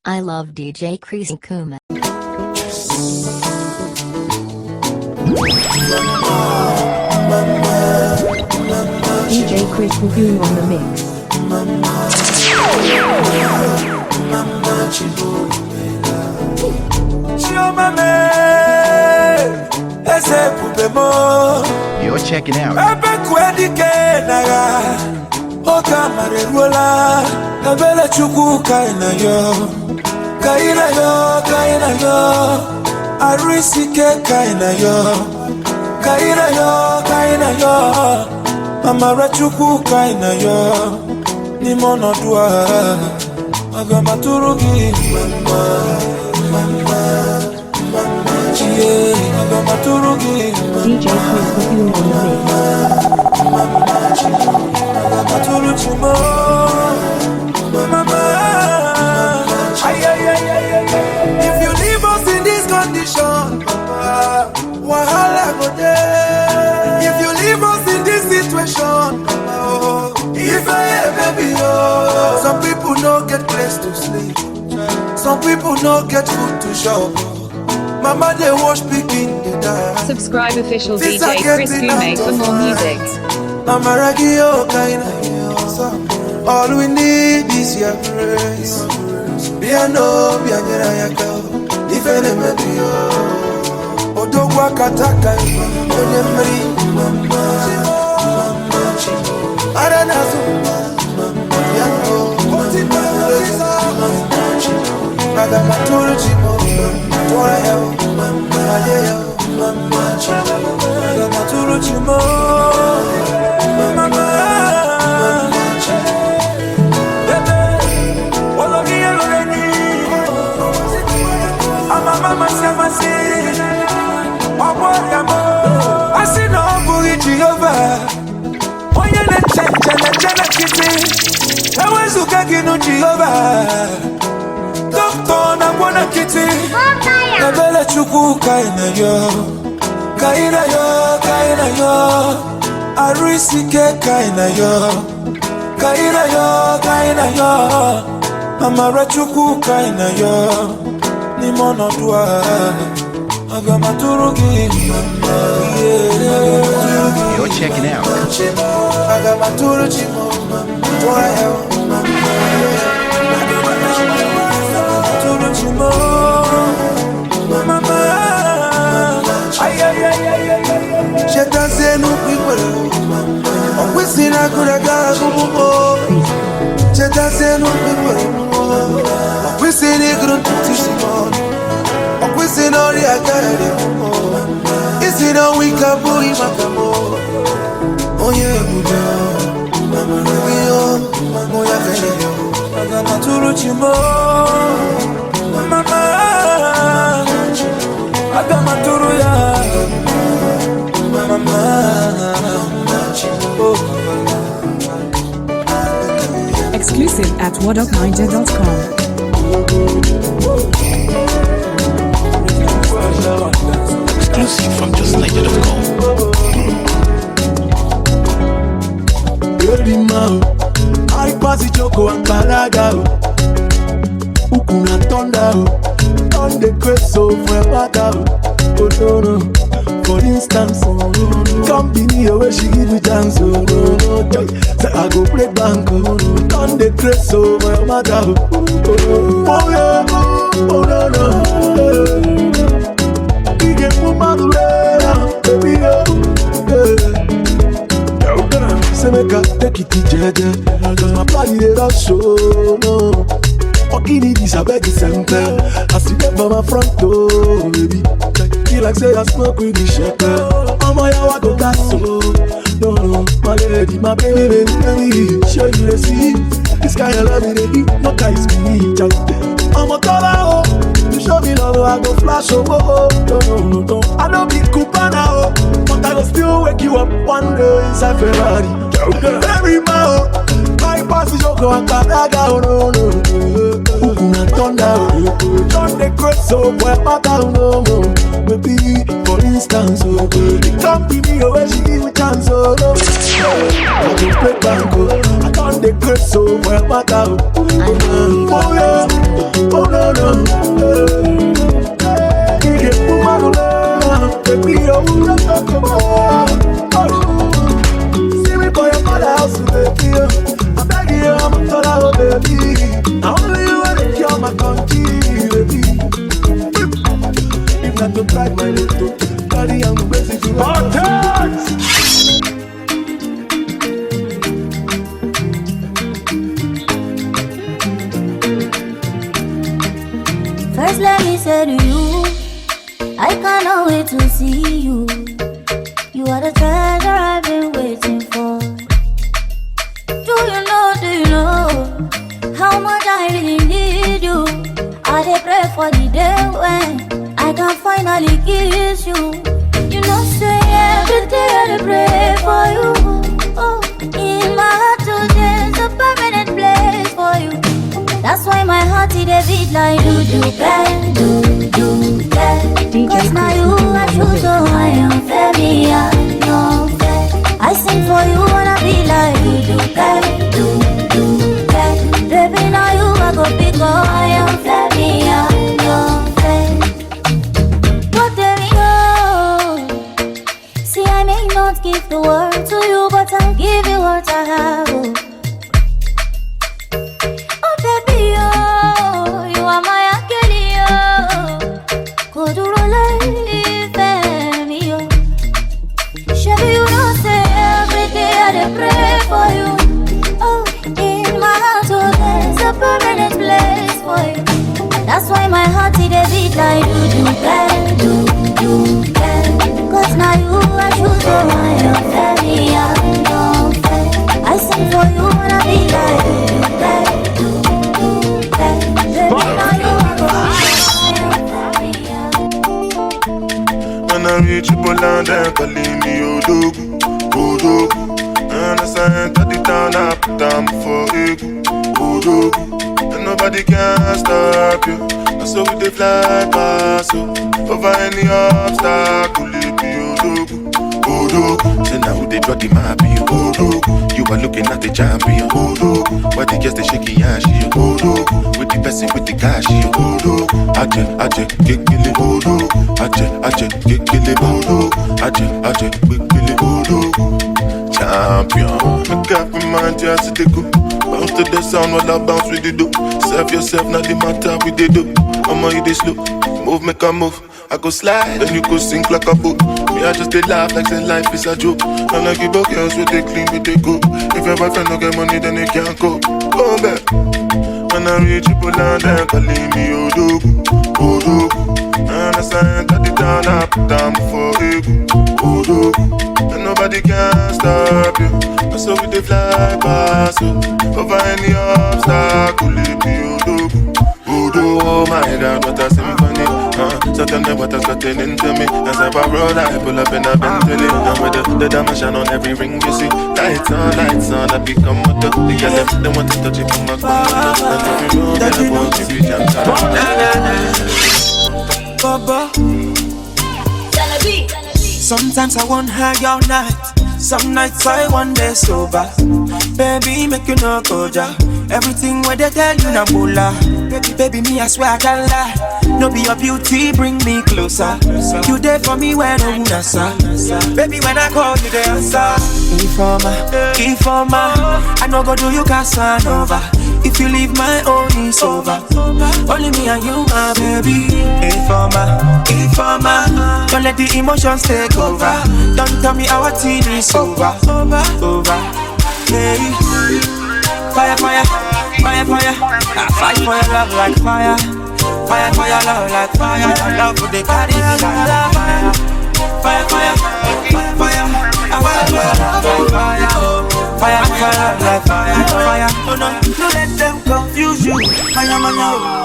I love DJ Chris Kuma. DJ Chris Kuma on the mix. You're checking out Mama Chuku kaina yo ni mono dua agama turugi mama chie agama turugi DJ Chris Kuma on the mix. agama turugi mama if you leave us in this condition papa wahala go there. If you leave us in this situation, if I ever be yours, some people no get place to sleep, some people no get food to shop. Mama they wash picking the die. Subscribe official DJ Chris Kuma for more music. Mama Ragio kaina yosa. All we need is your grace. Biano bianyera yako. If any be yours. Odogwa kataka onye mmeri mama aranazo yako kotiba aga maturu chimo toa yao aleo aga maturu chimo mama bebe wologia loreni ama mama samasi I see no boogie Jehovah. When you let Chana Kitty, I was looking no Jehovah. Doctor, I wanna kitty. I better chuku kaina yo. I risike kaina yo. Amara chuku kaina yo. Ni mono dua. Agama turugi mama. You're checking out Agama turugi mama. Turugi mama. Sheta zenu people. Okwesina kuraga kububo. Sheta zenu people. Okwesini gruntushimo. We say no reagare is it all we can boy makamo oh yeah buja mama yo moya kere agama turuchimo mama agama turuya mama Exclusive at whatupniger.com. exclusive from justniger.com. Baby mao, I pass it Joko and Kalaga. Ukuna tonda, on the crest so forever. Oh no no, for instance, come be near where she give you chance. Oh no, say I go play banco, on the crest so forever. Oh yeah, oh no no. Say make I take it jeje, cause my body they rush so no. Okini this I beg is simple. I see them by my front door, baby. Feel like say I smoke with the shepherd. Oh my yawa go gas so. No, my lady, my baby, show you the see. This guy I love me, they eat no guys me. I'm a color, you show me love, I go flash over. No, I don't be Cooper now, but I will still wake you up one day inside Ferrari. Every mile, I pass the Joko and Kadaga, no. Ukuna tonda, don't the crest so where my town no. Maybe for instance, oh, come be me where she give me chance, oh no. I just play banco, I don't the crest so where my town. Oh yeah, oh no. to try my little. Carry on crazy to First let me say to you, I cannot wait to see you. You are the treasure I've been waiting for. Do you know how much I really need you? I dey pray for the day when I can finally kiss you. You know say every day I dey pray for you. Oh, in my heart today's a permanent place for you. That's why my heart it a beat like do bang, do bang. Cause now you are true, so I am very unfair. I sing for you wanna be like do bang, do bang. Baby now you are go big, I am very unfair. But there we go. See I may not give the world to you, but I'll give you what I have. Pray for you. Oh, in my heart, oh, there's a permanent place for you. That's why my heart it a beat like do bang. Cause now you are true, so I am very unfair. I sing for you wanna be like do bang. Baby, now you are go when I reach Poland and calling me Odogu. And as I enter the town, I put down for Odogu. And nobody can stop you. And so we dey fly past you. Over any obstacle, it be Odogu. Say now they draw the map, Odogu. You are looking at the champion, Odogu. Why they just shaking ass, Odogu. With the person with the cash, Odogu. Aje, kekele, Odogu. Aje, kekele, Odogu. Aje, kekele, Odogu. Champion, make up your mind, just to go. Bounce to the sound while I bounce with the dope. Serve yourself, not the matter with the dope. I'ma hit this slow, move, make a move. I go slide, then you go sink like a boat. Me, I just they laugh like say life is a joke. And like you both girls with they clean, with they go. If your boyfriend don't get money, then they can't go. Go back. When I reach Poland, then calling me Odogu. And as I enter the town, I put down for Odogu. And nobody can stop you. And so we dey fly past you. Over any obstacle, it be Odogu. Oh my God, what a symphony. Certainly what has gotten into me. As I roll, I pull up in a Bentley. And with the diamond shine on every ring you see. Lights on, I become a duck. The girl, they want to touch it from my corner. And every road, I want to be jumped Baba. Sometimes I want high all night. Some nights I want day sober. Baby, make you no go ja. Everything where they tell you na bola. Baby, me I swear I can't lie. No be your beauty, bring me closer. You there for me when I'm nasa. Baby, when I call you, they answer. Informer, I no go do you Casanova. If you leave my own, it's over. Only me and you, my baby. Informer, don't let the emotions take over. Don't tell me our teen is over. Hey. Fire, I fight for your love like fire. Fire for your love like fire. Your love would they carry me like fire. Fire, I fight for your love like fire. Fire like fire. Oh no, don't let them confuse you. Manya,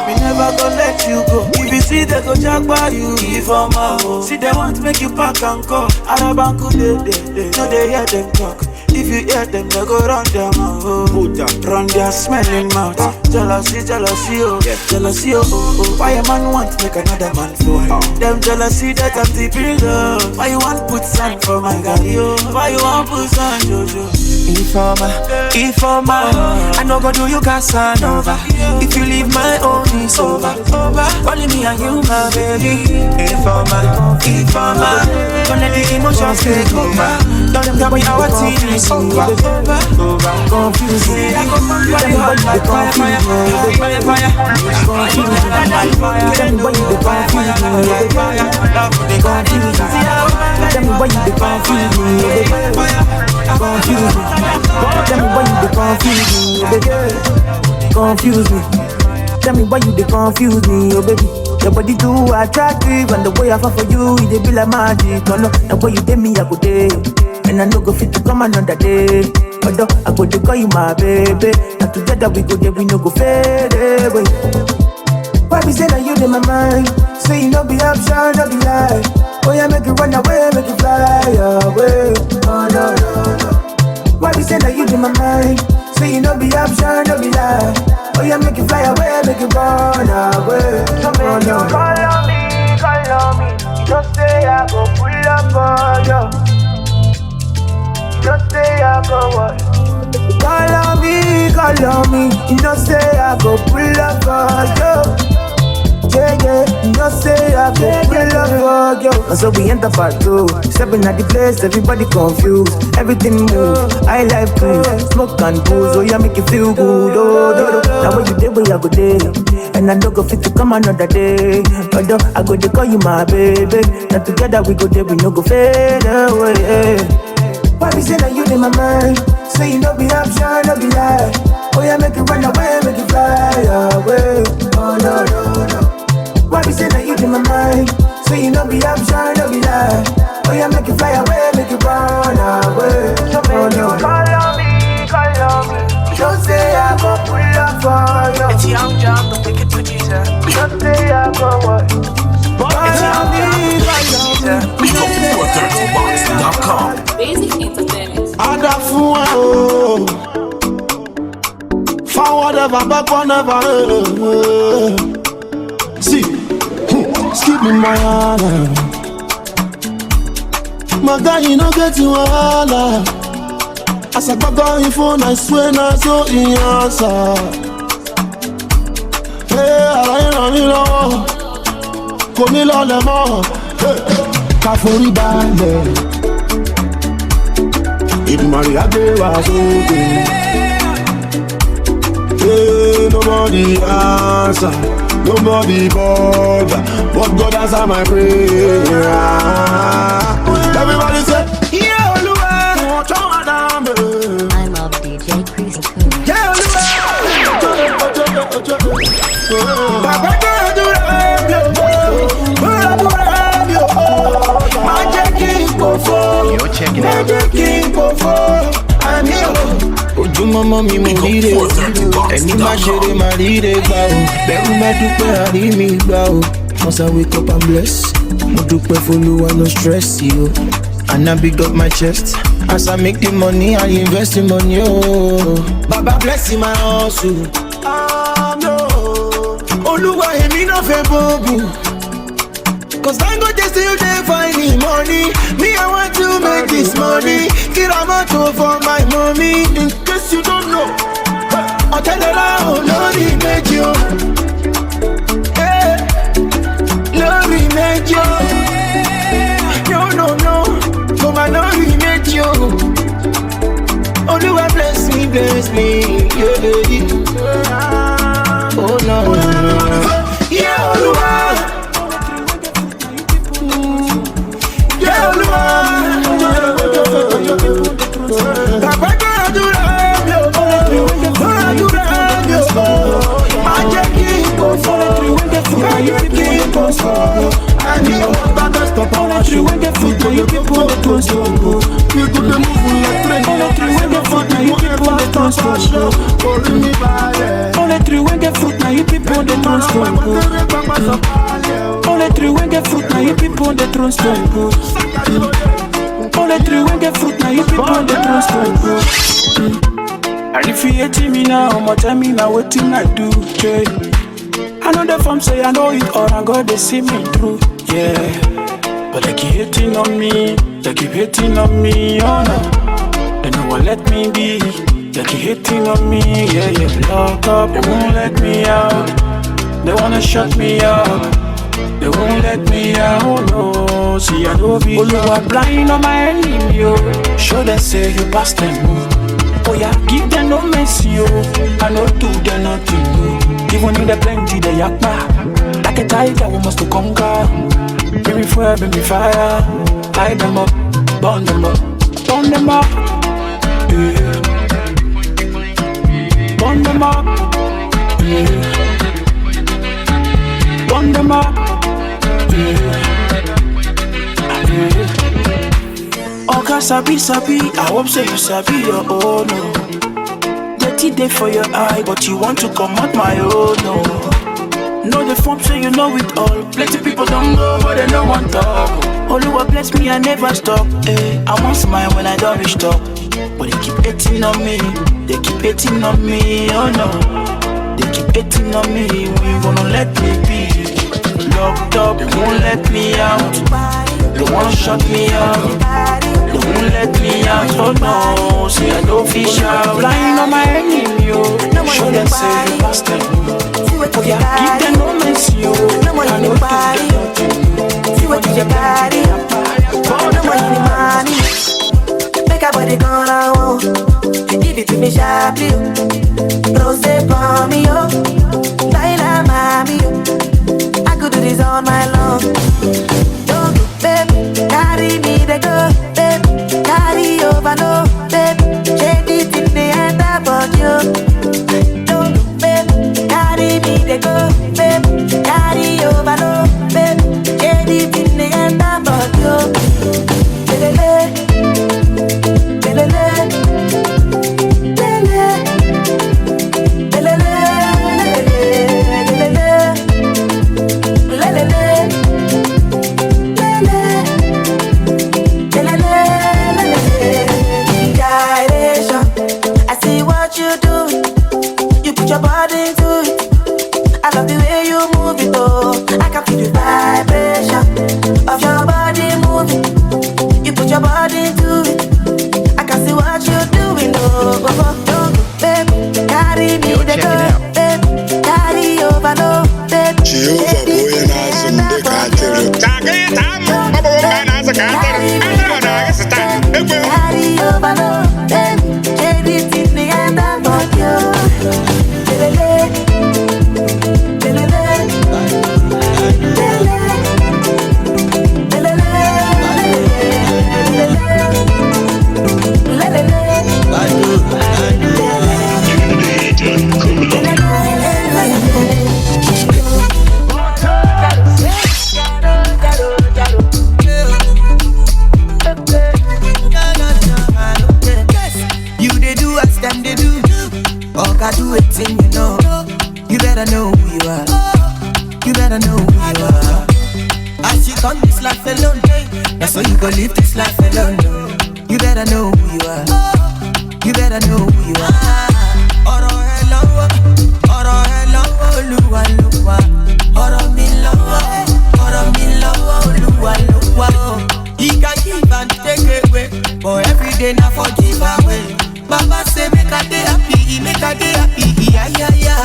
we never gonna let you go. If you see they go jack by you, Informer. See they want to make you pack and go. Arabanku, they no they hear them talk. If you hear them, they go run their mouth. Run their smelling mouth. Jealousy, oh. Yeah. Jealousy, oh. Why a man want to make another man fall? Them jealousy that I'm deep in love. Why you want put sand for my daddy, oh? Why you want put sand, Jojo? Informer, I no go do you Casanova. If you leave my own, it's over. Only me and you, my baby. Informer. Don't let the emotions take over. Don't them tell me our team is over. Confused me. I go fire like fire. Tell me why you the confuse me. Love for the confuse me. Tell me why you the confuse me. Confuse me. Tell me why you the confuse me, baby. Confuse me. Tell me why you the confuse me, oh baby. Your body too attractive, and the way I fall for you, it be like magic. Oh no, the way you take me, I go day, and I no go fit to come another day. Although I go to call you my baby, and together we go there, we no go fade away. Why be say that you in my mind? Say you no be option, no be lie. Oh yeah, make you run away, make you fly away. Oh no, no, no. Why be say that you in my mind? Say you no be option, no be lie. Oh yeah, make you fly away, make you run away. So make you call on me. Just say I go pull up on you. Just say I go what? Call on me. You just say I go pull up on you. Yeah, you just say I go pull up on you. And so we enter part 2. Stepping at the place, everybody confused. Everything move, I like to smoke and booze. Oh yeah, make you feel good. Oh. Now when you day, where I go day, and I don't go fit to come another day. Although I go to call you my baby. Now together we go there, we no go fade away. Why be say that you in my mind? Say you no be option, no be lie. Oh yeah, make you run away, make you fly away. Oh no, no, no. Why be say that you in my mind? Say you no be option, no be lie. Oh yeah, make you fly away, make you run away. So make you call on me. Just say I go pull up for you. It's Young John, the wicked producer. Just say I go what? It's Young John, the wicked producer. Basic entertainment. Ada fún ẹ o, forward backward never. See, skip me my honor. My guy, you no get you all. As I got on phone, I swear na so in answer. Hey, I don't know. Kò ní lọ́lẹ̀ mọ́. Ká forí balẹ̀. Ìdùmarè á gbé wa sókè. Hey, nobody answer, nobody bother, but God answer my prayer. Everybody say, yeah, Olúwa, turn my down, baby. I love DJ Creasy Kuma. Yeah, Olúwa. Bàbá tó dúró bí o, má jẹ́ kí n kò fọ́. You're checking out. Ojúmọ́mọ́ mi mo ríre o, ẹni má ṣeré má ríre gbà o, bẹ́rù má dúpẹ́ àrí mi gbà o. Once I wake up and bless, mo dúpẹ́ f'Olúwa no stress yo. And I big up my chest, as I make the money I invest the money oh. Baba bless my hustle, no. Olúwa èmi náà fẹ́ bọ́ọ̀bù. Cause I go just still dey find the money. Me I want to make this money. Get a motor for my mommy. In case you don't know, I'll tell you now, Lori made you. Hey, Lori made you. No, come on, Lori made you. Oluwa bless me, yeah. Oh no, yeah, Oluwa. And if you hate me now, I'ma tell me now what I do, yeah. I know the form say I know it all, and God they see me through, yeah. But they keep hating on me, oh no. They no one let me be, they keep hating on me, yeah. Lock up, they won't let me out. They wanna shut me up. They won't let me out, no. See, I know be Oluwa blind on my enemy, yo. Show them say you pass them, oh yeah, give them no mercy, yo. I know do them nothing, no. Even if they plenty, they yak back. Like a tiger, we must to conquer. Bring me fire, bring me fire. Light them up, burn them up, burn them up, yeah. Burn them up, yeah. Burn them up, yeah. Oga sabi, I hope say you sabi your own, no. Dirty day for your eye, but you want to come out my own, no. Know the form so you know it all. Plenty people don't know, but they don't want talk. Oluwa bless me, I never stop, eh. I won't smile when I don't reach top. But they keep hating on me, they keep hating on me, oh no. They keep hating on me, when you gonna let me be? Locked up, they won't let me out. They wanna shut me up. They won't let me out, oh no. See I don't fish out. Blind on my enemy, yo. Show them say you lost them. Oh yeah, give them no mercy, yo. I know see what you got it. Oh, no money. Make a body gone out. Give it to me sharply. Close it for me, yo. Laila, mommy, yo. I could do this all my long. Don't go, babe. Carry me, they go, babe. Carry over, no, babe. Shake it in the end about you. Don't go, babe. Carry me, they go, babe. Carry over, no, babe. Shake it in the end about you. Lelele, lelele, lelele, lelele, lelele, gyration. I see what you do. You put your body into it. I love the way you move it, oh. I can feel the vibration of your body moving. You put your body into it. I can see what you're doing, oh. Baby, carry me, the girl, baby, carry over, no, baby. Jehovah boy and awesome, they can't tell you. Carry over, no, baby, carry it in the end about you. I do it thing, you know. You better know who you are. You better know who you are. As you come this life alone, that's why you go live this life alone. You better know who you are. You better know who you are. Ọ̀rọ̀ ẹ lọ́wọ́, Olúwa ló wà. Ọ̀rọ̀ mi lọ́wọ́, Olúwa ló wà. He can give and take away, but every day na for give away. Baba say make a day happy, make a day happy, yeah, yeah, yeah.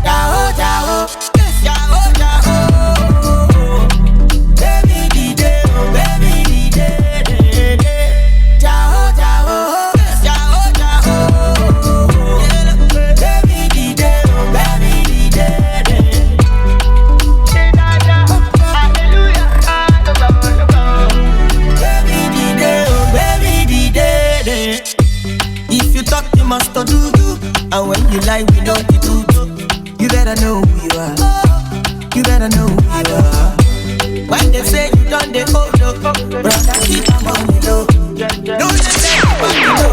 Jao, jao, jao, jao. Baby, the day. Jao, jao, jao, jao. Baby, the day. Hallelujah. Baby, the day. If you talk, you must do. And when you lie, we know the truth. You better know who you are. You better know who you are. When they say you done the old up, brother, keep on money low. Don't just say you want to know.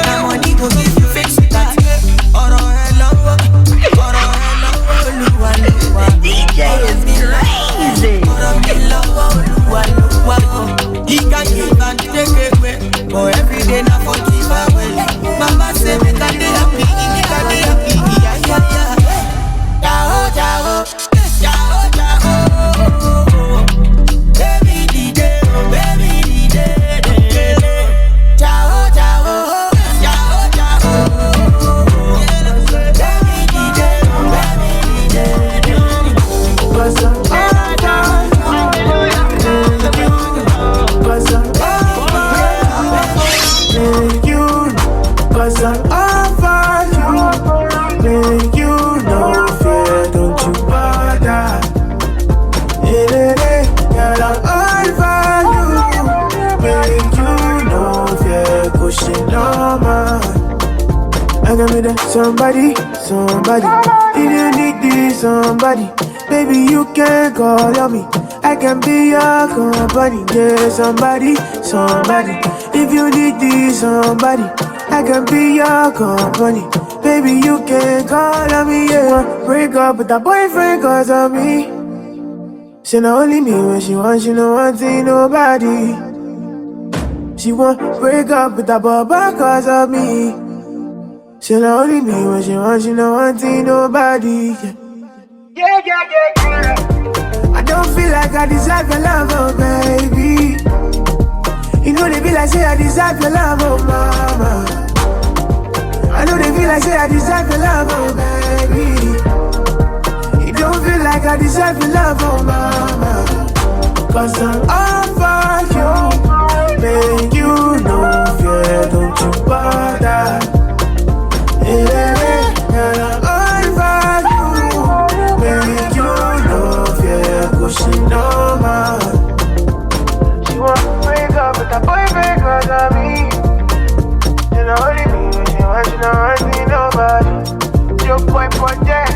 Now money go give you fix it that. Ọ̀rọ̀ ẹ lọ́wọ́, Olúwa ló wà. DJ is crazy. Ọ̀rọ̀ mi lọ́wọ́, Olúwa ló wà. He can give and take away, but every day na for give away. Mama say make a day happy, yeah, yeah, yeah. Jao, jao, jao, jao. somebody. If you need this somebody, baby you can call on me. I can be your company. Yeah, somebody. If you need this somebody, I can be your company. Baby you can call on me. Yeah, break up with that boyfriend cause of me. She not only me when she wants, she no want see nobody. She won't break up with that baba cause of me. She not only me when she wants, she no want see nobody. Yeah. I don't feel like I deserve your love, oh baby. You know they feel like say I deserve your love, oh mama. I know they feel like say I deserve your love, oh baby. You don't feel like I deserve your love, oh mama. Cause I'm all for you. Make you know fear, don't you bother. Yeah, and I'm all for you. Make you know fear, cause she know man. She want to break up with that boyfriend cause of me. She not only me, she want to see nobody. Your boy project.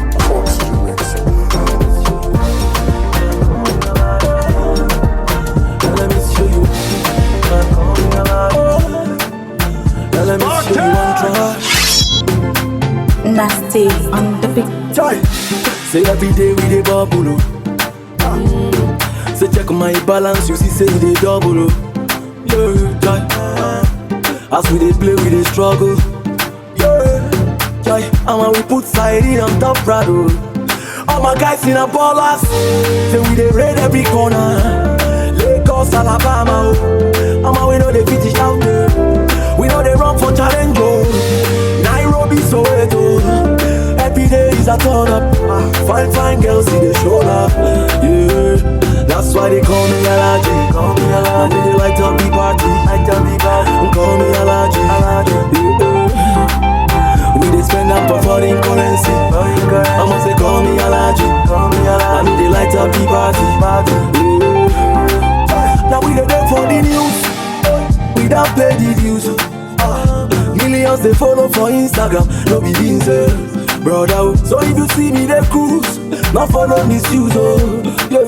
Let me show you. Let me show you one try. Nasty on the beat. Try. Say every day we dey bubble. Say check my balance, you see say we dey double. Yeah, try. As we dey play, we dey struggle. Yeah, try. And when we put side in on top Prado, all my guys in a ballers. Say we dey raid every corner. Lagos, Alabama, oh. And we know they finish out there. We know they run for challenge, oh. Nairobi, Soweto. Every day is a turn up. Fine girls see the show up. Yeah, that's why they call me Alaji. And they light up the party. Call me Alaji. Yeah. We they spend up for foreign currency. I'ma say call me Alaji. And they light up the party. Yeah. Now we dey there for the news. We don't pay the views. Millions they follow for Instagram. No be beans, brother. So if you see me they cruise, not follow misuse, oh. Yeah.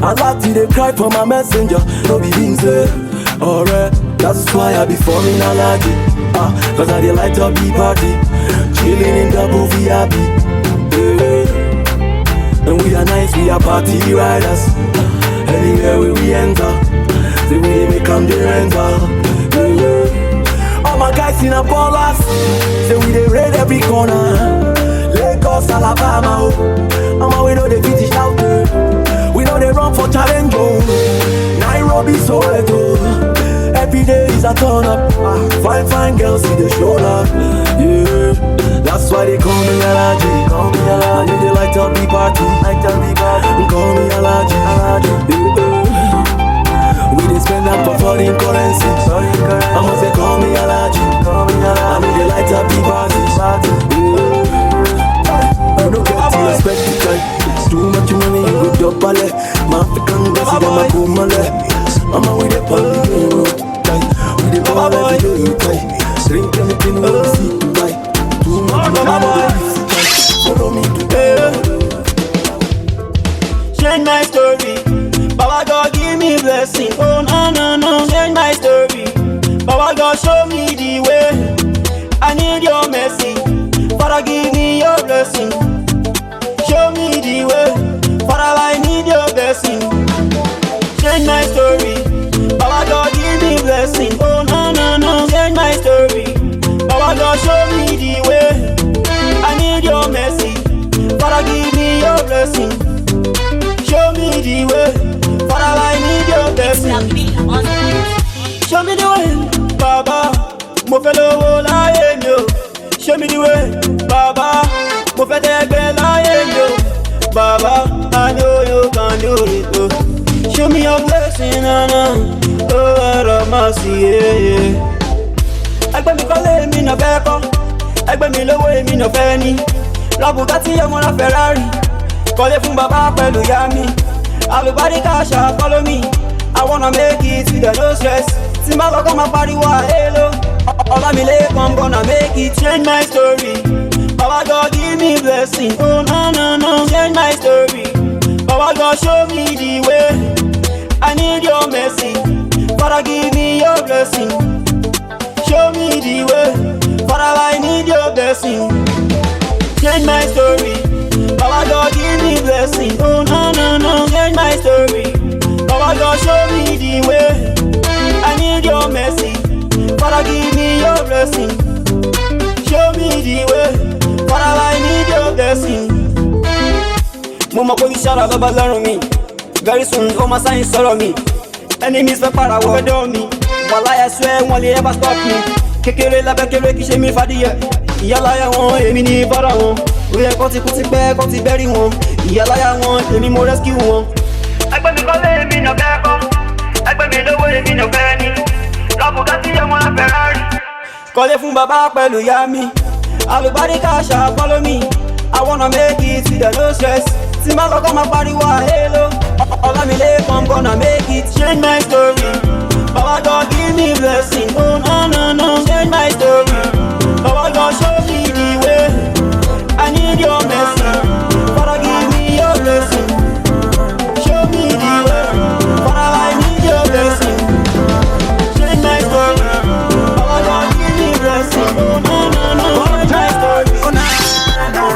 I like to they cry for my messenger. No be beans, alright. That's why I be forming Alaji. Cause I dey light up the party. Chilling in double VIP. Yeah. And we are nice, we are party riders. Anywhere we enter, the way they make them the renter. Yeah. All my guys in a ballers, say we they raid every corner. Lagos, Alabama, oh. And we know they finish out there. We know they run for challenge, oh. Nairobi, Soweto. Every day is a turn up. Fine girls see the show up. Yeah, that's why they call me Alaji. And they light up the party. Call me Alaji. Yeah. We they spend up for foreign currency. I'ma say call me Alaji. And they light up the party. Yeah. You don't get to respect the time. Too much money, you go double. My African girls, see them a go male. I'ma with the party. We the ball every day, drink anything we see, right? Too much money, follow me today. Change my story, Baba God give me blessing. Oh no, change my story, Baba God show me the way. I need your mercy, Father give me your blessing. Show me the way, Father I need your blessing. Change my story, Baba God give me blessing. Oh no, change my story. Baba God show me the way. I need your mercy. Father give me your blessing. Show me the way. Father I need your blessing. Show me the way, Baba. Mo fẹ́ lówó láyé mi o. Show me the way, Baba. Mo fẹ́ tẹ́gbẹ́ láyé mi o. Baba, I know you can do it. Oh. Show me your blessing, oh, Lord of mercy, yeah. Ẹgbẹ́ mi kọ́lé mi nà fẹ́ kọ́. Ẹgbẹ́ mi lówó èmi nà fẹ́ ní. Ra Bugatti ọmọ ra Ferrari. Kọ́lé fún bàbá pẹ̀lú ìyá mi. Everybody cash out, follow me. I wanna make it with no stress. Tí n bá kọ́kọ́ máa pariwo àhélò. Ọlámilékan, I'm gonna make it, change my story. Baba God give me blessing. Oh no no no, change my story. Baba God show me the way. I need your mercy. Father give me your blessing. Show me the way. Father I need your blessing. Change my story. Baba God give me blessing. Oh no no no, change my story. Baba God show me the way. I need your mercy. Father give me your blessing. Show me the way. Father I need your blessing. Mama put shara baba learn me. Very soon all my signs sorrow me. Enemies for para word on me. While I swear won't ever stop me. Kekere la bekere ki se mi fadiye. Iyalaya won emi ni fara won. Oye ko ti pẹ́ ko ti bury won. Iyalaya won emi mo rescue won. Egbe mi ko le mi no be ko. Egbe mi lowo emi no fe ni. Lobo ga ti ọmọ Ferrari. Kọ́lé fún bàbá pẹ̀lú ìyá mi. Àlùbáríkà ṣá follow me. I wanna make it with no stress. See my logo, my body, hello. All I'm I'm gonna make it. Change my story. Baba God give me blessing. Oh no no no, change my story. Baba God show me the way. I need your mercy. Father give me your blessing. Show me the way. Father I need your blessing. Change my story. Baba God give me blessing. Oh no no no, change my story. Oh no no no.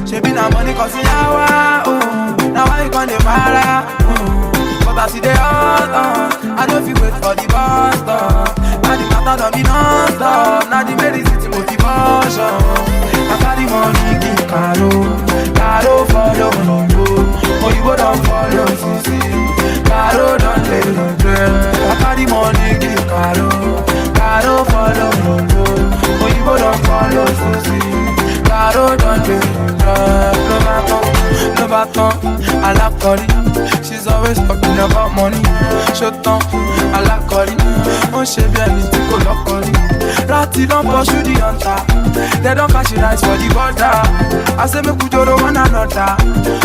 Shebi na money cause yawa, now why you gonna mara? But I see the hot, I know if you wait for the bus stop. Now the matter don't be non-stop, now the medicine motivation. I got the money, give Caro follow Londo. Oh, you go down follow Sisi, Caro don't let no dream. I got the money, give Caro follow Londo. Oh, you go down follow Sisi, Caro don't let no baton, I like Cody. She's always talking about money. Shut down, I like Cody. Oh, she be anything go lock Cody. Ratty don't pursue the hunter. They don't catch the rice for the border. I say me could do one another.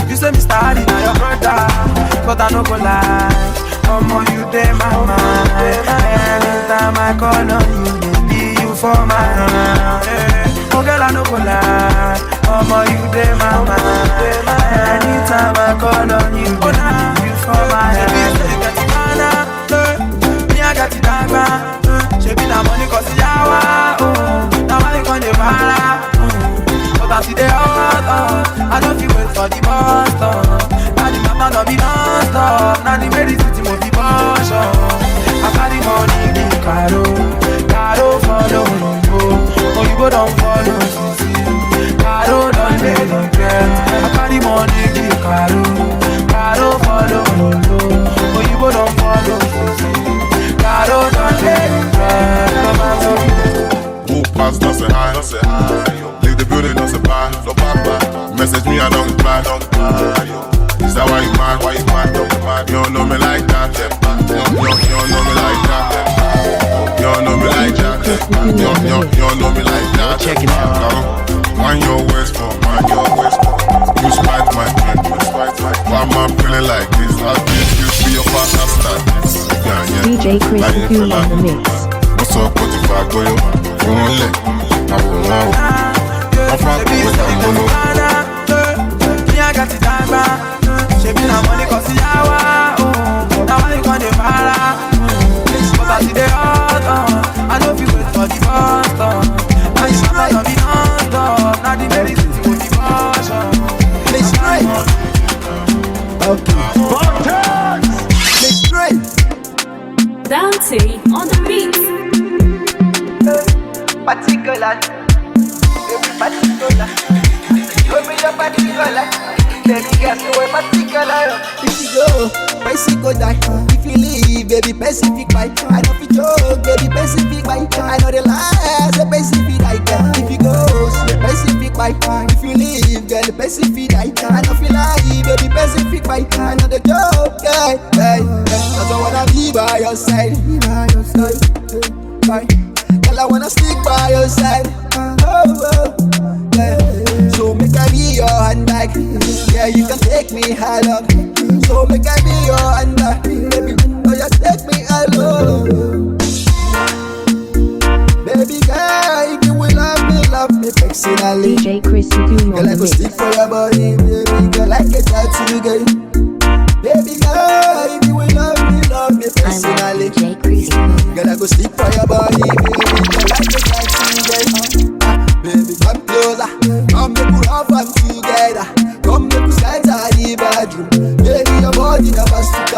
You say Mr. Hardy now your brother, but I no go lie. You dey my mind. Anytime I call on you, baby, you for my hand. Oh girl, I no go lie. You dey my mind. Anytime I call on you, baby, you for my hand. Me I got the dagba. She be na money cause yawa. Now I gonna para. But I see the hot. I don't feel wait for the bus stop. Now the matter no be non-stop. Now the medicine motivation. I got the money, give Caro follow Londo. Oh, you go down follow Sisi, Caro don't let no regret. I got the money, give Caro follow Londo. Oh, you go down follow Sisi, Caro don't let no regret. Move past, don't say hi. Leave the building, don't say bye. No bye. Message me, I don't reply. Is that why you mad? Why you mad? You don't know me like that. You don't know me like that. You don't know me like that. You don't know me like that. Check it out. Mind your waist for. You spite my friend. Why am I feeling like this? I think you see your partner start this. DJ Chris Cool on the mix. What's up, what if I go yo? You won't let. I won't want. I'm from with that money. Me I got the dagba. She be na money cause yawa. Now why you gonna para? But I see the hot. I know if you wait for the bus stop. Now you matter don't be non-stop. Now the medicine motivation. Let's straight. Okay. Let's straight. Dante on the beat. Particular. Particular. Show me your particular. Baby, guess you a particular. If you go, Pacific die. If you leave, baby, Pacific bite. I know if you joke, baby, Pacific bite. I know the lies, a Pacific die. If you go, Pacific bite. If you leave, girl, Pacific die. I know if you lie, baby, Pacific bite. I know the joke, yeah. Cause I wanna be by your side. Girl, I wanna stick by your side. Yeah. So make I be your handbag. Yeah, you can take me high long. So make I be your handbag. Baby, oh you take me alone. Baby girl, if you will love me personally. DJ Chris Nkumu on girl, I the go mix. stick for your body, baby girl, like a tattoo, girl. Baby girl, if you will love me personally. Girl, I go stick for your body, baby girl, like a tattoo, girl. Baby, come closer, come make we have fun together. Come make we scatter the bedroom. Baby, your body never stick.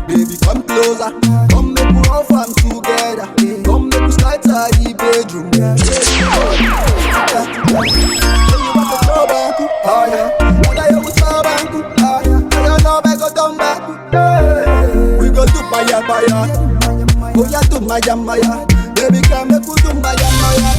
Baby, come closer, come make we have fun together. Come make we scatter the bedroom. Baby, your body never stick. You want to throw back, oh yeah. What are you with throw back, oh yeah. I don't know, I go down back. We go to Maya. Oh yeah, to Maya. Baby, come make we do Maya.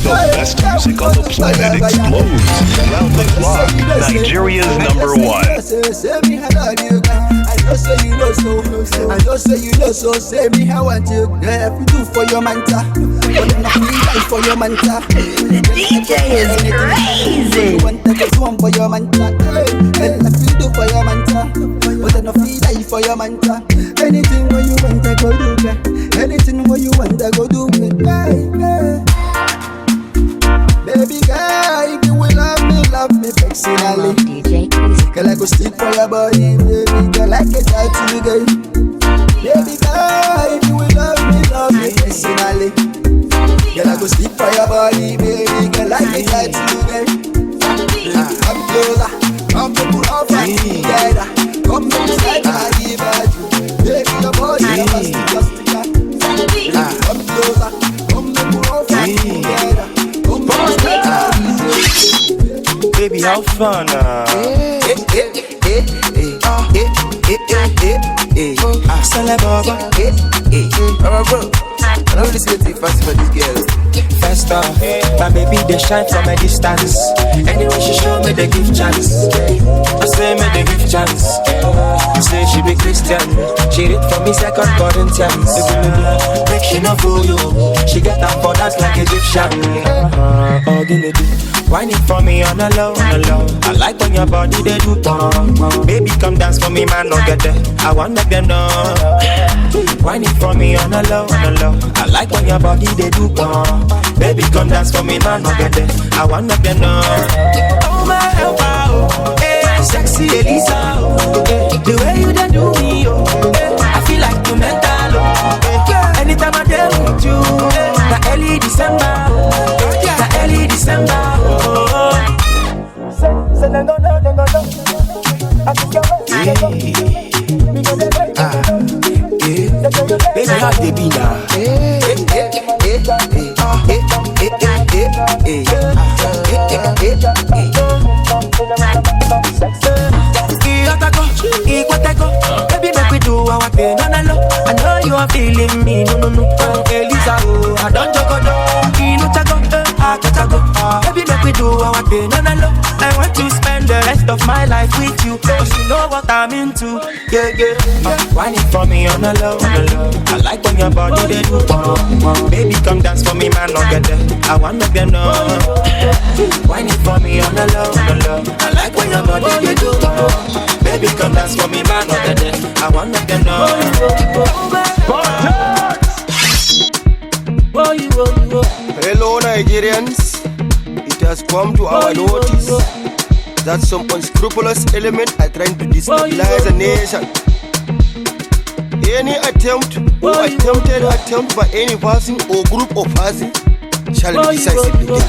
The best music on the planet explodes around the clock. Nigeria's number one. Say me how I love you, girl. I know say you know so. I know say you know so. Say me how I want you. Girl, if you do for your manta, but I'm not feeling for your manta. The DJ is crazy. You want to do one for your manta. Girl, if you do for your manta, but I'm not feeling for your manta. Anything what you want, I go do, girl. Anything what you want, I go do, girl. Baby girl, if you will love me personally. Girl, I go stick for your body, baby girl, like a tattoo, girl. Baby girl, if you will love me personally. Girl, I go stick for your body, baby girl, like a tattoo, girl. Come closer, come to put off and together. Come to the side of the bedroom. Baby, your body never stick. Come closer, come to put off and together. Baby, how fun, I don't listen to fast for this girl. First off, my baby they shine from a distance. Anyway, she show me the gift chance. I say me the gift chance. Say she be Christian. She read for me 2 Corinthians. Make she no fool you. She get up for dance like Egyptian. Oh, wine it for me on the low, I like when your body they do baby, come dance for me, man, no get there. I want make them know. Wine it for me on the low, I like when your body they do baby, come dance for me, man, no get there. I want make them know. Oh my helper, hey, sexy Elisa, the way you done do me, I feel like you mental, anytime I deal with you, the early December. Baby, how they be now? Baby, make we do our thing, no. I know you are feeling me, no. Elisa, I don't joke, baby, make we do our thing, no. I want to spend the rest of my life with you, cause you know what I'm into, yeah. Wine it for me on the low, I like when your body they do, baby, come dance for me, man, no get there. I want make them know. Wine it for me on the low, I like when your body they do, baby, come dance for me, man, no get there. I want make them know. Hello Nigerians, it has come to our notice that some unscrupulous elements are trying to destabilize a nation. Any attempted attempt by any person or group of person shall be decisively dealt.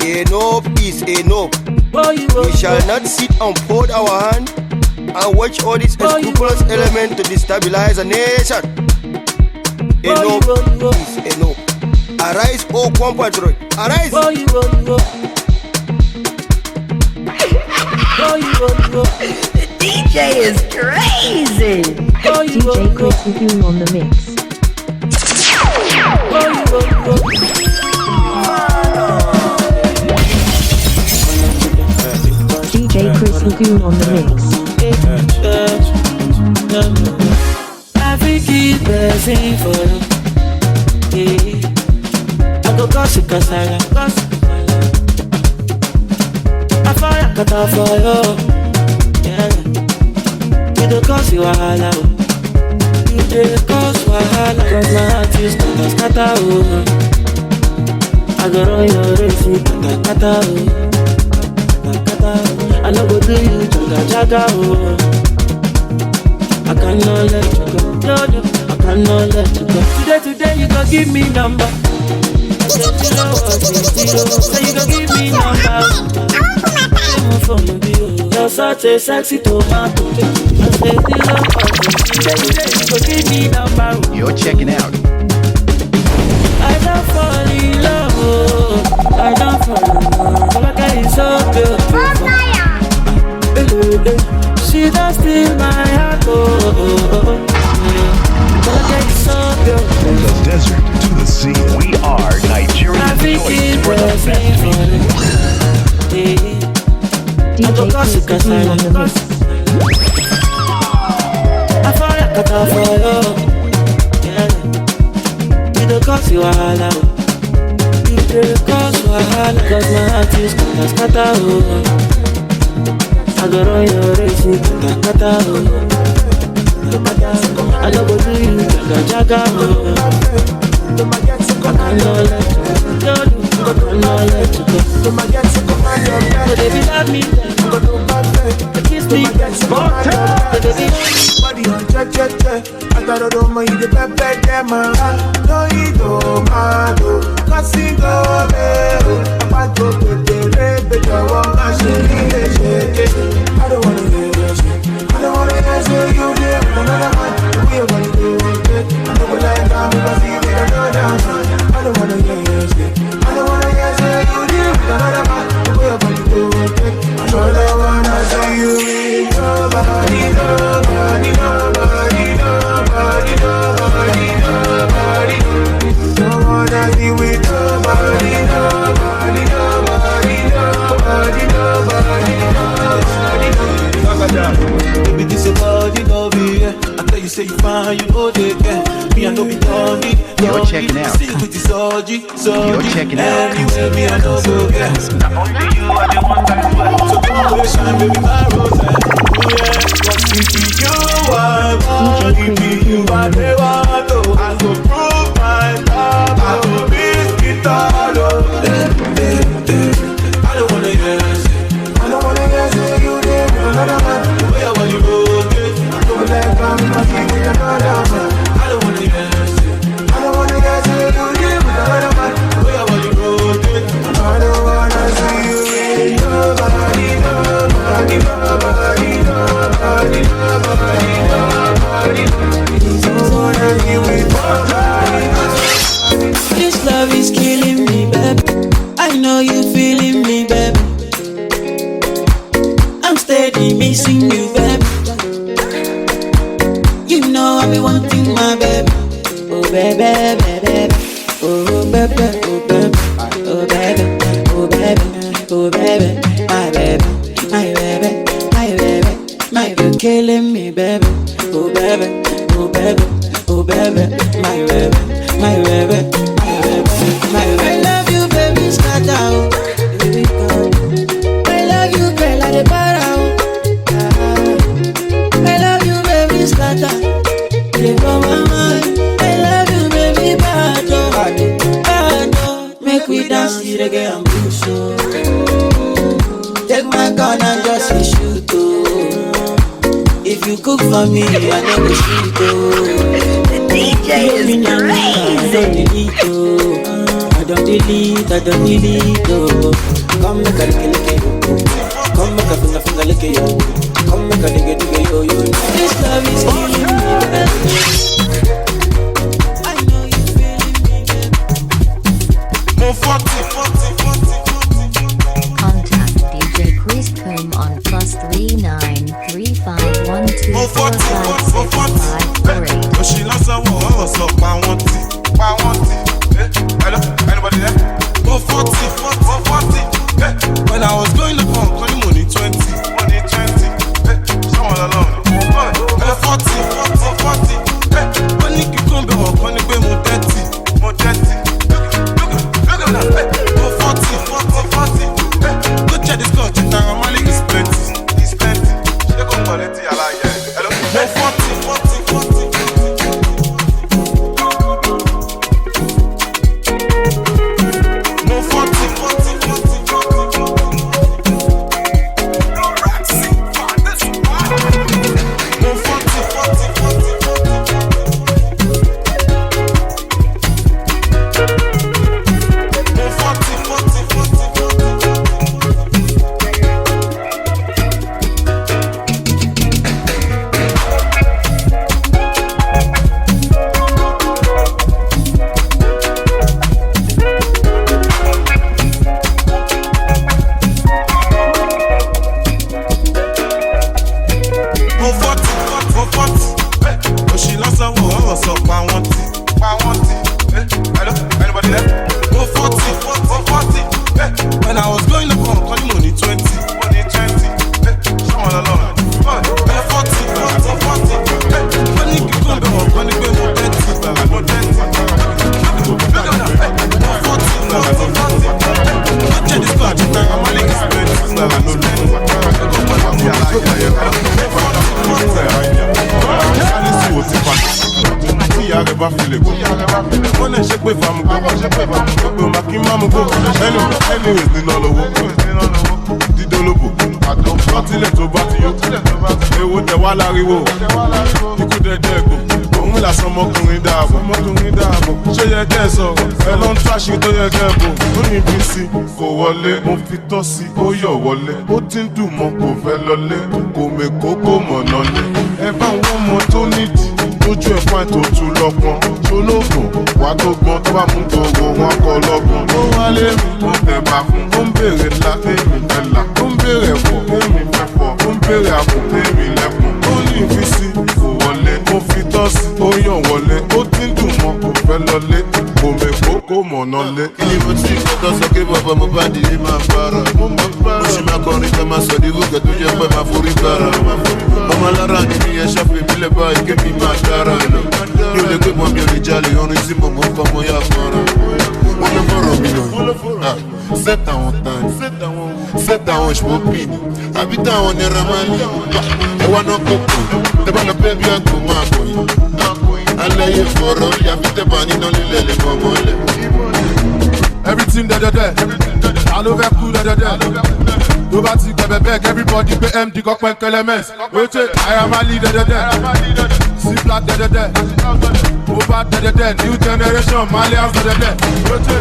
Enough is enough. We shall not sit and fold our hand and watch all these unscrupulous elements to destabilize a nation. Enough is enough. Arise, oh compatriot, arise! The DJ is crazy. DJ Chris Nkumu on the mix. DJ Chris Nkumu on the mix. I think it's blessing for you. I go gossip cause I got gossip. fire kata for you. Yeah. You don't cause you wahala. You don't cause wahala. Cause my heart is kata oh. I go run your race, kata oh. I no go do you jaga oh. I cannot let you go, no, I cannot let you go. Today you gon' give me number. I said you know what it is. Say you gon' give me number. You're such a sexy tomato. I said you know what it is. Today you gon' give me number. You're checking out. I don't fall in love, oh. I don't fall in love. My girl is so beautiful. She don't steal my heart, oh. My girl is so beautiful. From the desert to the sea, we are Nigeria's choice for the best music. DJ Chris on the mix. I fall like a car for you. You don't cause you wahala. You don't cause wahala. Cause my heart is kata oh. I go run your race, kata oh. I no go do you jaga oh. I cannot let you go. I cannot let you go. So baby love me, kiss me, more time. Body on check. I thought don't mind the pepper them. No you don't mind. Cause you go there. I go to the baby, I want my shake. I don't wanna hear your shit. I don't wanna hear you there with another man. We are gonna do it. I know what I got because you with another man. I don't wanna hear your shit. I don't wanna hear you there with another man. We are gonna do it. I don't wanna see you with nobody. Don't wanna be with nobody. Baby, this a body love yeah. I tell you say you fine, you know they care. Me I know be dummy. You're checking out. With the soji. You're checking out. Anyway, me I know go yeah. Not only you, I the one that well. So come on, shine, baby, my rose. Yeah, cause if you are born, if you are the one, I go prove my love. I go beat it all up. I don't wanna hear you there with another man. Where will you go? I don't like I'm not with another man. I don't wanna hear you there with another man. Where will you go? I don't wanna see you with nobody. Don't wanna be with nobody. This love is killing me, baby. I know you feeling me, baby. I'm steady missing you, baby. You know I be wanting my baby. Oh baby, baby. Oh baby, oh baby. Oh baby, oh baby. Oh baby, my baby. My baby, my baby. My baby killing me, baby. Oh baby, oh baby. Oh baby, my baby. My baby, my baby. My baby. I love you, baby, start out. I love you, girl, I para. I love you, baby, scatter. You blow my mind. I love you, baby, bad. Make we dance the reggae and blues. Take my gun and just shoot. If you cook for me, I never shoot. The DJ is crazy. I don't delete. Come make a lick it. Come make a finger lick it. Come make a lick yo. This love is killing me, baby. I know you feeling me, baby. More 40. Contact DJ Chris Coombe on +393512456548. She lost her wall, so I want it. Hello, anybody there? 440. When I was going up on calling money 20. Someone alone. Hello, 40. ọ̀rọ̀ sọ pa wọ́n tì. Hello, anybody there? Go 40, go 40. When I was going up on calling money 20. Someone alone. 40. When you keep going up, when you go more 30. Check this card, I'm only ìyá rẹ̀ bá filẹ̀ kó wọ́n lè ṣe pé fàmùgbò gbogbo màkí mámùgbò ẹni ìrìn nínú lọ́wọ́ dídólóbò àtọ́tílẹ̀ tó bá ti yó ewo tẹ̀ wá láriwo ikú dẹ̀dẹ̀ ẹ̀gbọ́n òun làṣọ ọmọkùnrin dáàbò ṣé yẹ kẹ́ ẹ sọ ẹ ló ń táṣì tó yẹ kẹ́ ẹ bò ó ní bí sí kò wọlé mo fi tọ́ sí ó yọ̀ wọlé ó ti ń dùn mọ́ kò fẹ́ lọlé kò mèkó kò mọ̀nà lé ẹ bá wọn mọ tó nídìí lójú ẹ̀fọn tó tu lọ́pọ̀n ṣolóògùn wà tó gbọ́n tó bá mú gbogbo wọn kọ lọ́gbọ̀n ó wálé mi mo tẹ̀ bá fún ó ń béèrè ńlá èmi fẹ́ là ó ń béèrè ẹ̀fọ́ èmi fẹ́ fọ́ ó ń béèrè àpò èmi lẹ́kùn ó ní ìfisí kò wọlé ó fi tọ́ sí ó yàn wọlé ó ti ń dùn mọ́ kò fẹ́ lọlé kò mèkó kò mọ̀nà lé. kí ni mo ti kọ́kọ́ sọ pé bàbá mo bá di máa bára mo ṣe máa kọrin ká máa sọ di gòkè tó jẹ́ pé máa forí gbára ọmọ alára ni mi yẹn ṣàfihàn mi lẹ́ báyìí kémi máa dára lọ mi ò lè gbé mọ́ mi ò lè jalè orin tí mo mọ̀ ń kọ́ mo yá fọ́nra wọ́n lọ fọ́rọ̀ mi lọ set àwọn tani set àwọn ìṣòpin àbí táwọn nira máa ń lé ẹwà náà kókò tẹ́bà lọ bẹ́ẹ̀ bí àgbò máa kọ̀ yìí alẹ́ yẹ fọ̀rọ̀ yàfi tẹ́bà nínú lílẹ̀ lè mọ̀ mọ́lẹ̀. Everything dẹ́dẹ́dẹ́ alo fẹ́ kú dẹ́dẹ́dẹ́ tó bá ti gbẹ̀bẹ̀ bẹ́ẹ̀ everybody gbé md kọ́pẹ́ kẹlẹ́mẹ́s wété ayamali dẹ́dẹ́dẹ́ c-flat dẹ́dẹ́dẹ́ mobile dẹ́dẹ́dẹ́ new generation malians dẹ́dẹ́dẹ́ wété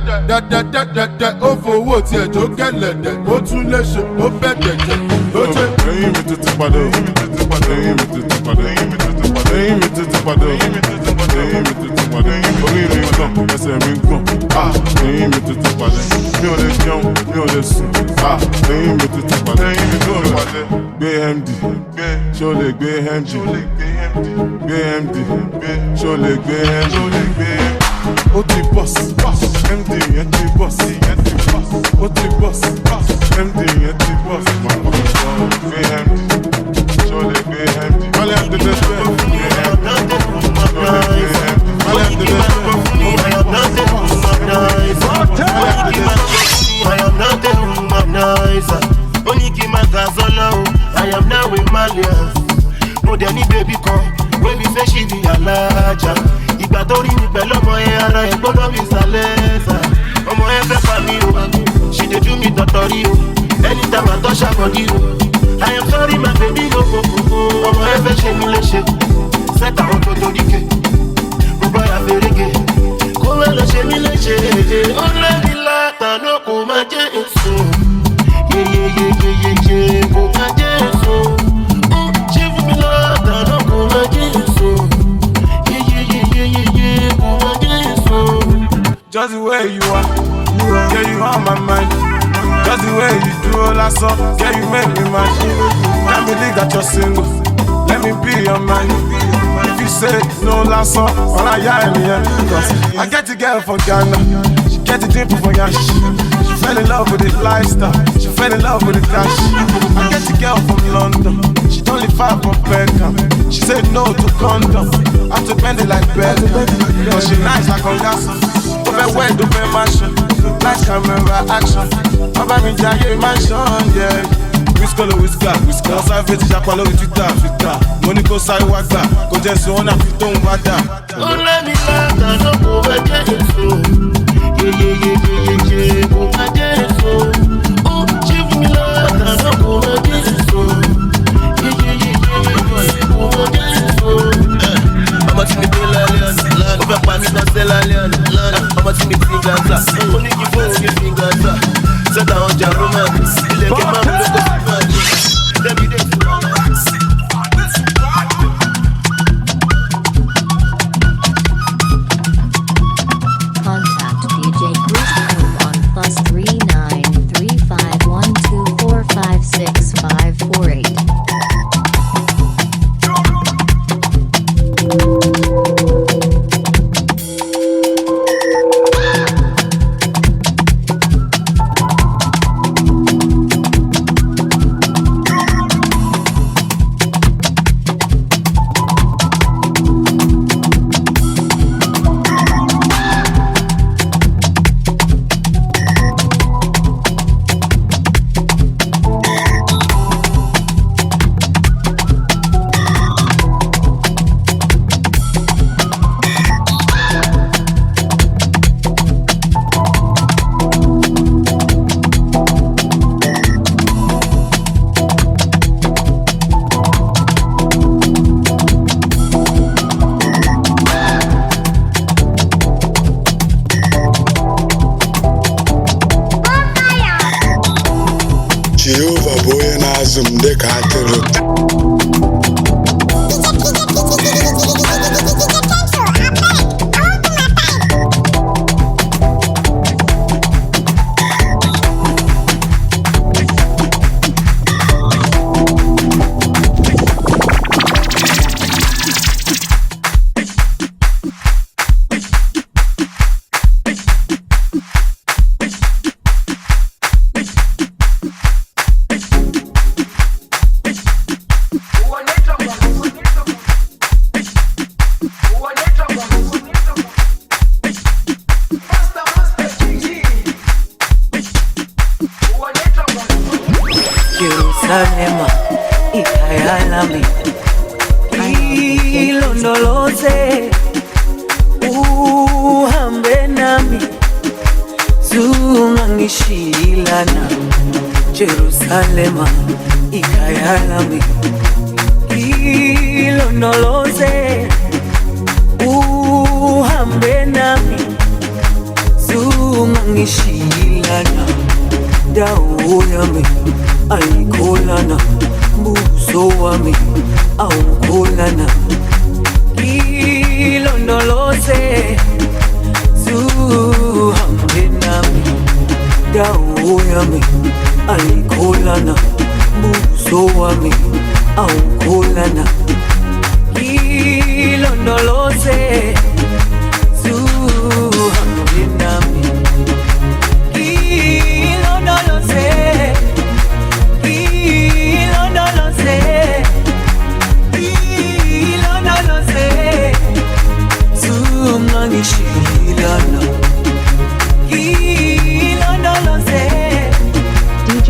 dẹ́dẹ́dẹ́ ó fowó tiẹ̀ tó gẹ̀lẹ́dẹ́ ó tún lè ṣe ó bẹ̀ dẹ̀dẹ́ wété. Ẹyin mi tuntun padà ẹyin mi tuntun padà ẹyin mi tuntun padà ẹyin mi tuntun padà ẹyin mi tuntun padà ẹyin mi tuntun padà ẹyin mi tuntun padà orí mi gbọ̀n ẹsẹ̀ mi gbọ̀n ẹyin mi tuntun padà mi ò lè jẹun mi ò lè sùn ẹyin mi tuntun padà ẹyin mi tuntun padà gbé md ṣé o lè gbé md gbé md ṣé o lè gbé md ó ti bọ́s md yẹn ti bọ́s ó ti bọ́s md yẹn ti bọ́s gbé md ṣé o lè gbé md wálé md lẹ́sẹ̀ gbé md I am not a womanizer. Only give my gas on now. I am now with Malians. No, they need baby come. When we say she be a larger. Ìgbà tó rí mi pẹ̀lú ọmọ ẹ̀ ara ẹ̀ gbọ́dọ̀ fi sàlẹ́sà. Ọmọ ẹ̀ fẹ́ pa mí o. She dey do me tọ̀tọ̀rí o. Anytime I touch her body o. I am sorry my baby go go go. Ọmọ ẹ̀ fẹ́ ṣe mí léṣe. Sẹ́ta àwọn tó torí ké. Mo bá ya fèrègé. Kó má lọ ṣe mí léṣe. Ó lẹ́bi látàná kò má jẹ́ èso. Yeyeyeyeyeye kò má jẹ́ èso. Ṣé fún mi látàná kò má jẹ́ èso. Yeyeyeyeyeye kò má jẹ́ èso. Just the way you are, yeah, you on my mind. Just the way you do all that song, yeah, you make me mad. Can't believe that you're single, let me be your man. If you say no last song, all I hear in the end. Cause I get the girl from Ghana, she get the dimple from Yash. She fell in love with the lifestyle, she fell in love with the cash. I get the girl from London, she don't live far from Beckham. She said no to condom, I have to bend it like Beckham. Cause she nice like Ongasa. Over where do pay mansion, nice camera action. Over me jaye mansion, yeah. Whiskolo whisker, ọ̀sán fèsì ṣàpá lórí Twitter. Mo ní kó sáré wá gbà, kó jẹ́ sùn ọ́nà fi tóun bá dà. Ó lẹ́mi látàná kò má jẹ́ èso. Yeyeyeyeye kò má jẹ́ èso. Ó ṣe fún mi látàná kò má jẹ́ èso. Yeyeyeyeye kò má jẹ́ èso. Ọmọ tí mi gbé lálẹ́ ọ̀nà, ó fẹ́ pa mí lọ́sẹ̀ lálẹ́ ọ̀nà. Ọmọ tí mi fi gàdá, ó ní kí fóun mi fi gàdá. Sẹ́ta ọjà Roman, ilé kí máa mú lóko sí Fàdí. Dẹ́bi dé ti wọ́n. Contact DJ Chris Jerusalema ikayalami ilondoloze uhambe nami zungangishilana Jerusalema ikayalami ilondoloze uhambe nami zungangishilana dawo yami ayikholana buso wami awukholana ilondoloze zuhambe nami dawo yami ayikholana buso wami awukholana ilondoloze zuhambe nami ilondoloze DJ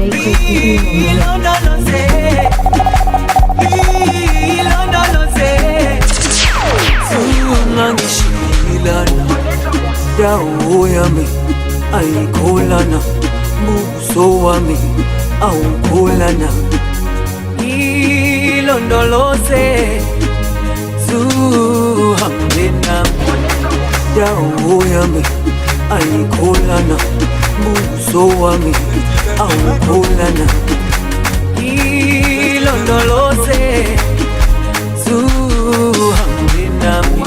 dawo yami ayikholana buso wami awukholana ilondoloze zuhambe nami dawo yami ayikholana buso wami awukholana ilondoloze zuhambe nami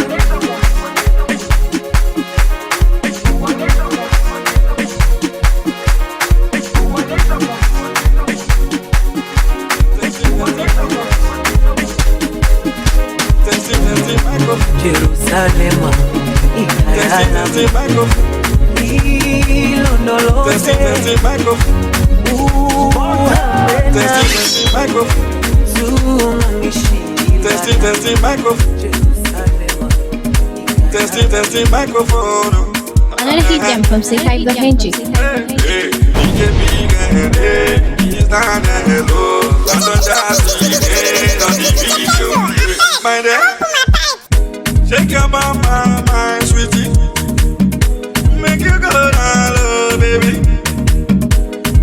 Jerusalema ikayalami ilondoloze uhambe nami zungangishilana Testing microphone. Another hit them from C5 The Henry. My dear, shake your mama, my sweetie. Make you go down low, baby.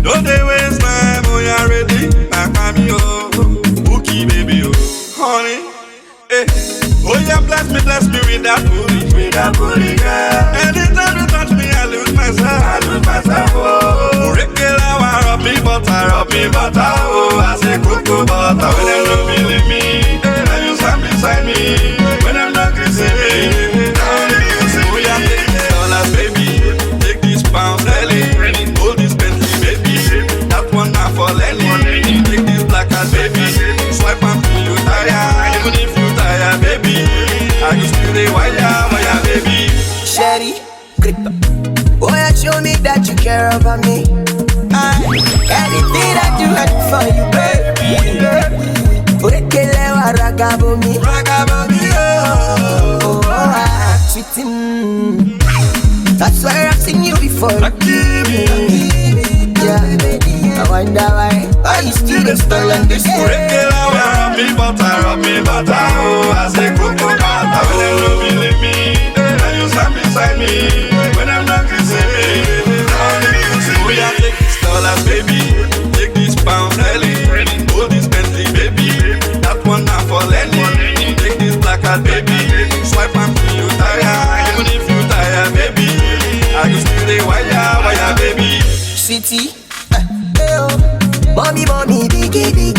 Don't they waste time when you're ready. Back on me, oh, bookie, baby, oh, honey. Eh. Oh, yeah, bless me with that booty, girl. Anytime you touch me, I lose myself, oh. Regular, rub me butter, oh. I say cocoa butter, when they don't believe me. And you stand beside me, when I'm not kissing me. Now you say, oh, yeah, take this dollars, baby. Take this pounds, Ellie. Hold this Bentley, baby. That one not for Lenny. Take this black card, baby. Swipe and feel you tired. Even if you tired, baby, I can still the wire, baby. Sherry, grip. Boy, show me that you care about me. Anything that you had for you, baby. Urekelewa ragabomi, oh, sweet. That's why I've seen you before. Yeah, I wonder why you still stolen this. Urekelewa rub me butter, oh. I say cocoa butter, when they don't believe me. And you stand beside me, when I'm not kissing me. We are take this dollars, baby. Take this pounds, Ellie. Hold this Bentley, baby. That one not for Lenny. Take this black card, baby. Swipe and feel you tired. Even if you tired, baby, I can still the wire, baby. Sweetie, mommy, biggie.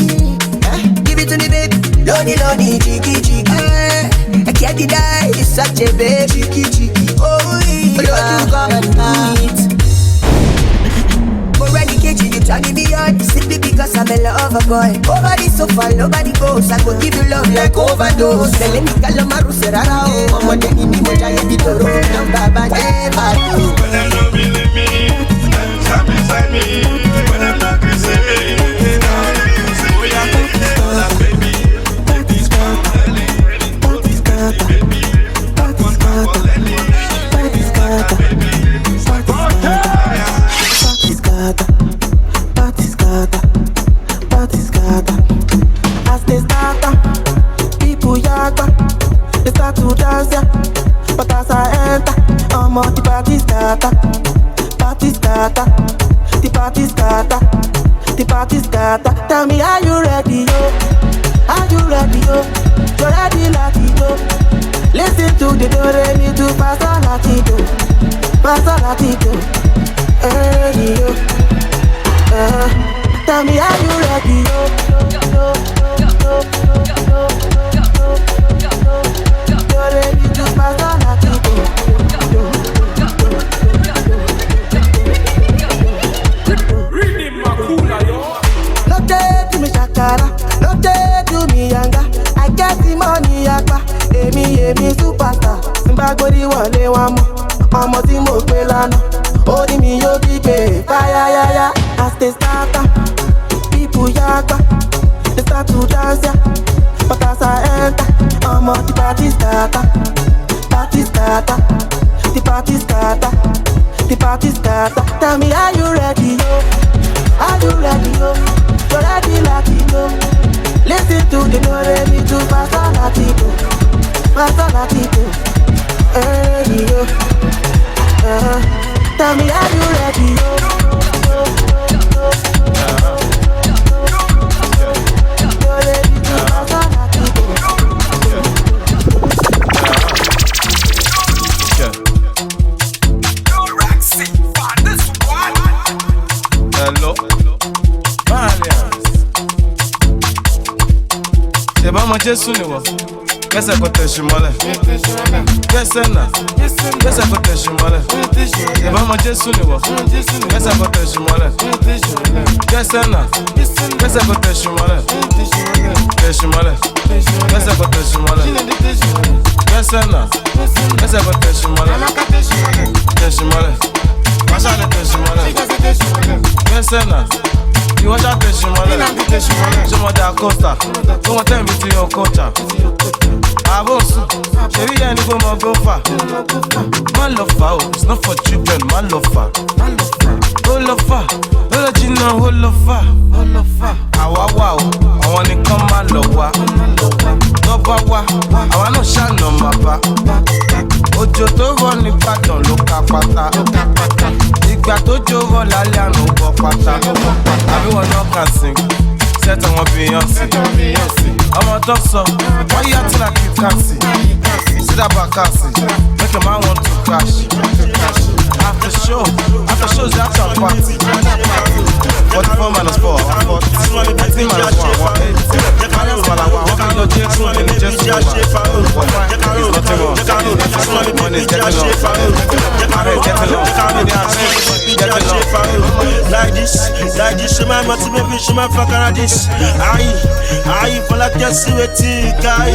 Lonely, cheeky, cheeky. I can't deny, it's such a baby. Cheeky, cheeky. Oh, yeah. You come and meet. Already kitchen, you turn me on. Simply because I'm a lover boy. Nobody so far, nobody goes. I go give you love like overdose. Tell me, Kalamaru Serrara. I'm on the enemy, I be the road. I'm Baba, never do. When them don't believe me, stop beside me. When them not kissing me, we are baby. As they start, people yaga, they start to dance, yeah. But as I enter, I'm on the party starter, party starter, the party starter, the party starter. Tell me, are you ready, yo? Are you ready, yo? You're ready, Latino. Listen to the do-re-mi to Pastor Latino, Pastor Latino. Hey, yo. Tell me, are you ready, yo? Do-re-mi to Pastor Latino. No take to me shakara, no take to me yanga. I get the money yakpa, emi superstar. Simbagori wale wamo, ọmọ tí mo gbé lánàá. Orí mi yóò kígbe, fáyáyáyá. As they start, people yaga, they start to dance, yeah. But as I enter, I'm on the party starter, party starter, the party starter, the party starter. Tell me, are you ready, yo? Are you ready, yo? You're ready, Latino. Listen to the do-re-mi to Pastor Latino, Pastor Latino. Hey, yo. Tell me, are you ready, yo? Do-re-mi to Pastor Latino. Hello, Malians. Ṣé bá mọ Jésù ni wọ̀? Kẹ́sẹ̀ kò tẹ̀sí mọ́lẹ̀. Kẹ́sẹ̀ náà. Kẹ́sẹ̀ kò tẹ̀sí mọ́lẹ̀. Ṣé bá mọ Jésù ni wọ̀? Kẹ́sẹ̀ kò tẹ̀sí mọ́lẹ̀. Kẹ́sẹ̀ náà. Kẹ́sẹ̀ kò tẹ̀sí mọ́lẹ̀. Tẹ̀sí mọ́lẹ̀. Kẹ́sẹ̀ kò tẹ̀sí mọ́lẹ̀. Kẹ́sẹ̀ náà. Kẹ́sẹ̀ kò tẹ̀sí mọ́lẹ̀. Tẹ̀sí mọ́lẹ̀. Masale tẹ̀sí mọ́lẹ̀. Kẹ́sẹ̀ náà. Ìwọ́n ṣá tẹ̀sí mọ́lẹ̀. Ṣé mo dá kọ́ta? Kó wọ́n tẹ̀ mí ti yọ kọ́ta. Àbòsù, ṣèrí yẹn ni kò mọ gófà. Má lọ fà o, it's not for children, má lọ fà. Ó lọ fà, ó lọ jìnnà, ó lọ fà. Àwa wà o, àwọn nìkan má lọ wá. Lọ́ba wá, àwa náà ṣàna máa bá. Òjò tó rọ̀ ní Ìbàdàn ló ka pátá. Ìgbà tó jó rọ̀ lálẹ́ àná ó bọ́ pátá. Àbí wọn náà kà sí. Set on one Beyonce. I'm a doctor. Why you acting like you can't see? See that back make a man want to crash. After shows that's our party. 44 minus 4, 40. 18 minus 1, 180. Minus 1, 1. What can you do? In the just it's nothing wrong. Money is getting low. Like this, she my multi baby, she my fucker this. Aye, for like just see what guy.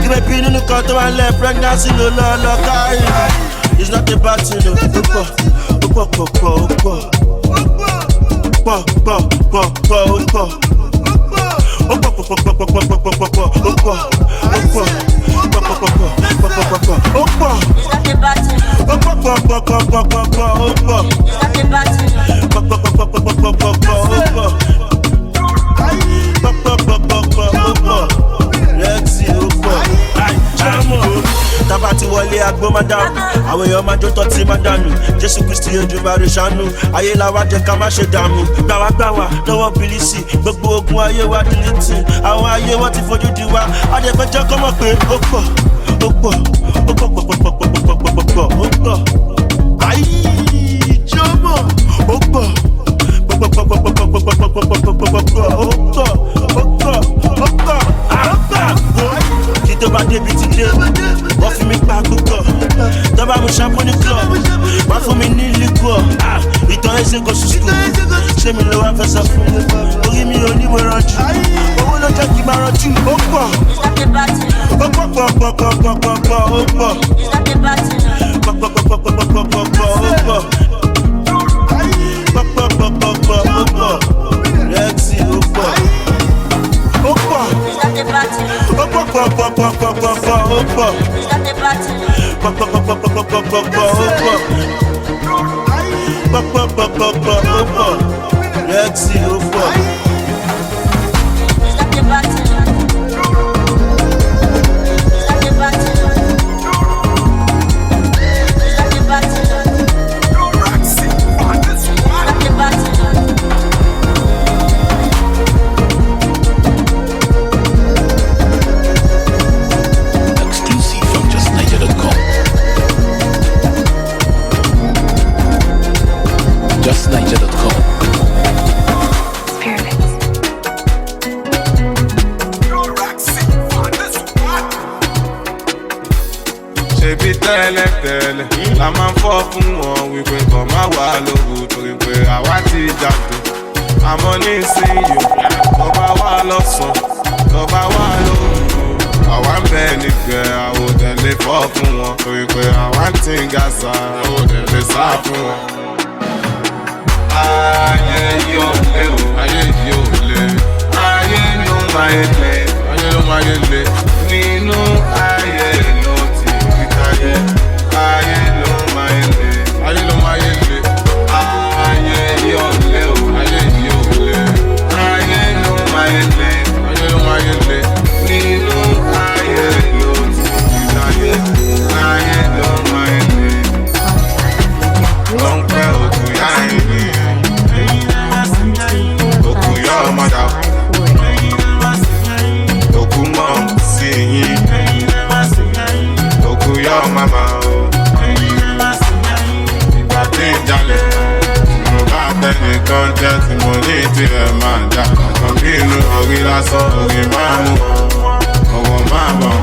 Give me pin in the cut of my left, pregnancy, no, guy. It's not a bad thing, Tabati wọlé agbó máa dànù, àwọn èèyàn máa jó tọ́tí máa dànù. Jésù Kristi Èdùmàrè ṣàánú, ayé la wá jẹ ká má ṣe dààmú. Gbàwágbàwá lọ́wọ́ bìlísì, gbogbo ogun ayé wa dìlítì. Àwọn ayé wọn ti fojú di wa, adẹ́fẹ́jọ́ kọ́ mọ̀ pé ó pọ̀. Ayé jọmọ, ó pọ̀. bá débi ti dé, wọ́n fi mi pa púpọ̀. Tọ́ba mu champagne club, wọ́n fún mi ní liquor. Ìtàn ẹsẹ̀ kò sí school, ṣé mi ló wá fẹ́ sọ fún? Orí mi ò ní mo rànjú, owó ló jẹ́ kí n máa rànjú. Ó pọ̀, ó pọ̀ pọ̀, ó pọ̀. Rexy, ó pọ̀. Ó pọ̀, ó pọ̀. Rexy, ó pọ̀. JustNiger.com. Ṣebí tẹ́lẹ̀tẹ́lẹ̀ la máa ń fọ́ fún wọn wípé kàn má wà lóru torí pé àwa ti jàdùn. Àmọ́ nísìnyí tó bá wà lọ́sàn-án tó bá wà lóru àwa ń bẹ nígbẹ́ àwòdẹ̀lé fọ́ fún wọn torí pé àwa ń tí ń gàṣà àwòdẹ̀lé sá fún wọn. Ayé yóò lé o, ayé yóò lé, ayé ló máa yé lé, ayé ló máa yé lé, nínú ayé ló ti rí káyé, ayé ló máa yé lé, ayé ló máa yé lé, ayé yóò lé o, ayé yóò lé, ayé ló máa yé lé, ayé ló máa yé lé, nínú ayé ló ti rí káyé, ayé ló máa yé lé. Don't pẹ́ òkú yá ẹni. Okuyo mada, Okumọ sí yín, Okuyo mama o. Ìgbà tí ń jalè, mo bá tẹnìkan jẹ́ tí mo ní tirẹ̀ máa jà. Kan bí inú orí lásán, orí máa mú ọwọ́ máa bọ̀.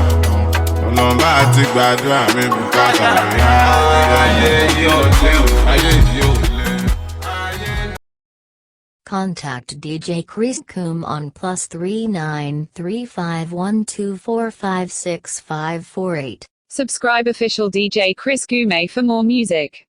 Ọ̀nà bá ti gbàdúrà mi bùkátà mi. Ayé yóò lé o, ayé yóò lé. Contact DJ Chris Coom on +39 35124565548. Subscribe official DJ Chris Gume for more music.